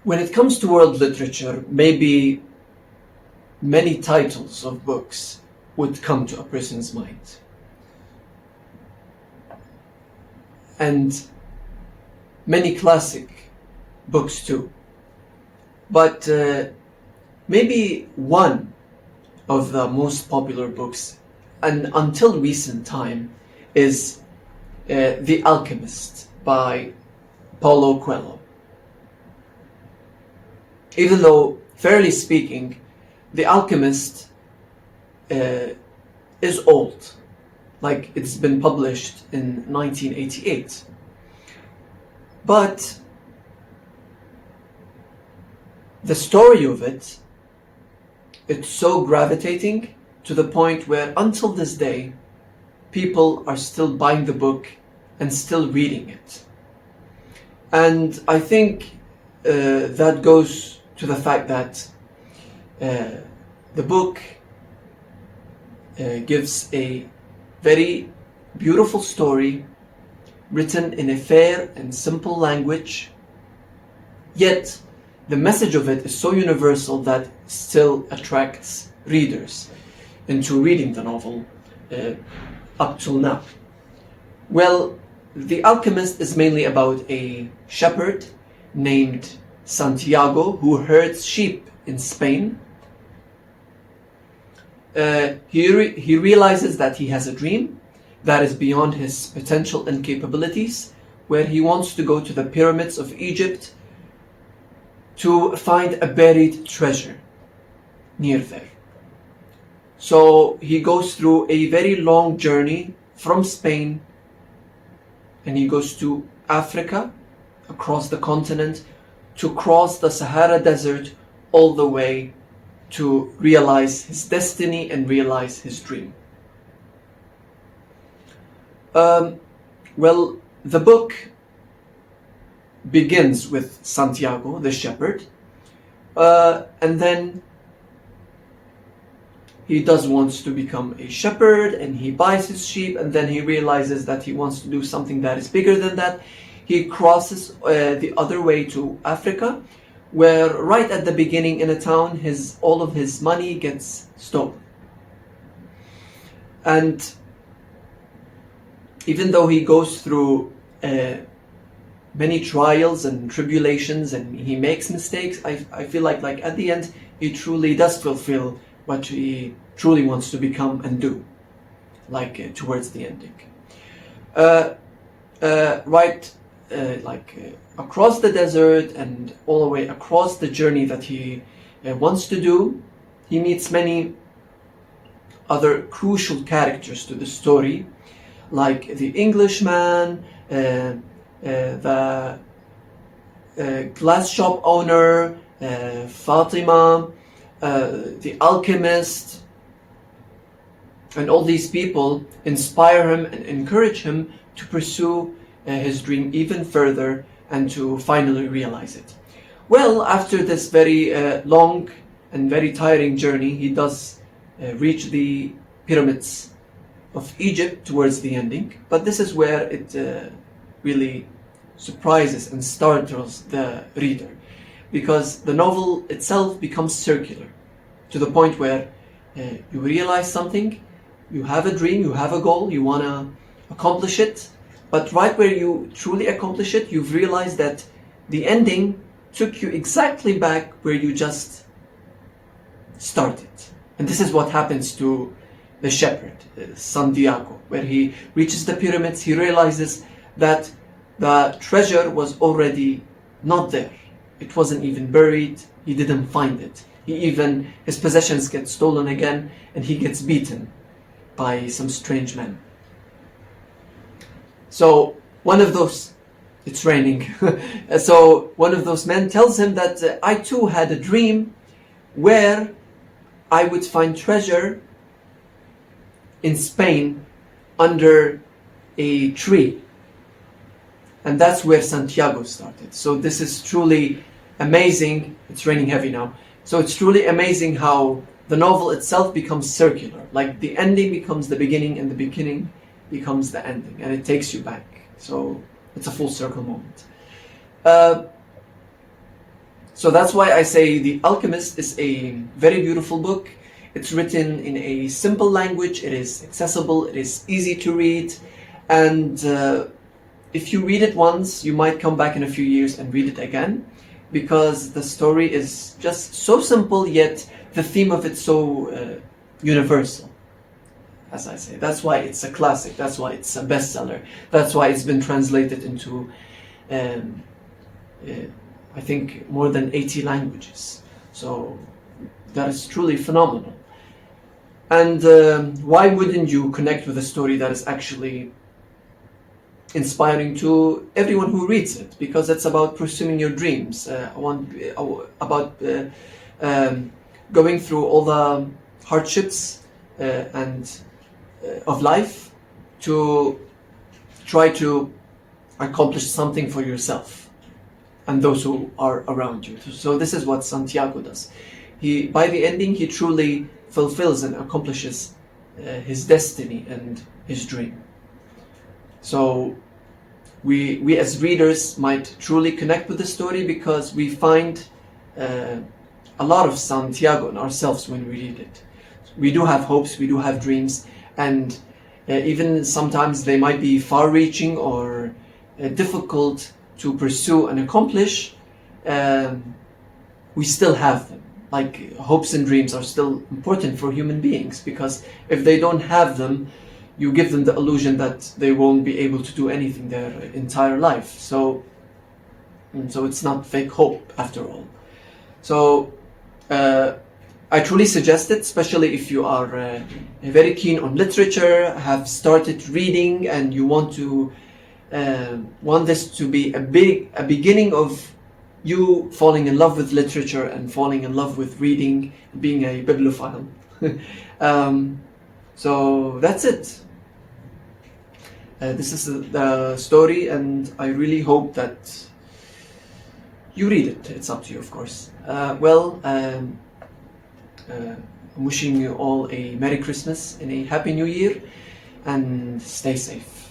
When it comes to world literature, maybe many titles of books would come to a person's mind. And many classic books too. But maybe one of the most popular books, and until recent time, is The Alchemist by Paulo Coelho. Even though, fairly speaking, The Alchemist is old, like it's been published in 1988. But the story of it, it's so gravitating to the point where until this day, people are still buying the book and still reading it. And I think that goes to the fact that the book gives a very beautiful story written in a fair and simple language, yet the message of it is so universal that still attracts readers into reading the novel up till now. Well, The Alchemist is mainly about a shepherd named Santiago who herds sheep in Spain. He realizes that he has a dream that is beyond his potential and capabilities, where he wants to go to the pyramids of Egypt to find a buried treasure near there. So he goes through a very long journey from Spain, and he goes to Africa, across the continent, to cross the Sahara Desert all the way to realize his destiny and realize his dream. Well, the book begins with Santiago, the shepherd, and then he wants to become a shepherd, and he buys his sheep, and then he realizes that he wants to do something that is bigger than that. He crosses the other way to Africa, where right at the beginning in a town, all of his money gets stolen. And even though he goes through many trials and tribulations and he makes mistakes, I feel like at the end he truly does fulfill what he truly wants to become and do, towards the ending. Across the desert and all the way across the journey that he wants to do, he meets many other crucial characters to the story, like the Englishman, the glass shop owner, Fatima, the alchemist, and all these people inspire him and encourage him to pursue his dream even further and to finally realize it. Well, after this very long and very tiring journey, he does reach the pyramids of Egypt towards the ending, but this is where it really surprises and startles the reader, because the novel itself becomes circular to the point where you realize something, you have a dream, you have a goal, you want to accomplish it, but right where you truly accomplish it, you've realized that the ending took you exactly back where you just started. And this is what happens to the shepherd, Santiago, where he reaches the pyramids. He realizes that the treasure was already not there. It wasn't even buried. He didn't find it. His possessions get stolen again, and he gets beaten by some strange men. So it's raining. So one of those men tells him that I too had a dream where I would find treasure in Spain under a tree. And that's where Santiago started. So this is truly amazing. It's raining heavy now. So it's truly amazing how the novel itself becomes circular. Like the ending becomes the beginning and the beginning becomes the ending. And it takes you back. So it's a full circle moment. So that's why I say The Alchemist is a very beautiful book. It's written in a simple language, it is accessible, it is easy to read, and if you read it once, you might come back in a few years and read it again, because the story is just so simple, yet the theme of it so universal. As I say, that's why it's a classic, that's why it's a bestseller, that's why it's been translated into I think more than 80 languages. So that is truly phenomenal. And why wouldn't you connect with a story that is actually inspiring to everyone who reads it? Because it's about pursuing your dreams, about going through all the hardships and of life to try to accomplish something for yourself and those who are around you. So this is what Santiago does. By the ending, he truly fulfills and accomplishes his destiny and his dream. So we as readers might truly connect with the story because we find a lot of Santiago in ourselves when we read it. We do have hopes, we do have dreams, and even sometimes they might be far-reaching or difficult to pursue and accomplish. We still have them. Like, hopes and dreams are still important for human beings, because if they don't have them, you give them the illusion that they won't be able to do anything their entire life. So it's not fake hope after all. So I truly suggest it, especially if you are very keen on literature, have started reading, and you want this to be a beginning of you falling in love with literature and falling in love with reading, being a bibliophile. So that's it. This is the story, and I really hope that you read it. It's up to you, of course. I'm wishing you all a Merry Christmas and a Happy New Year, and stay safe.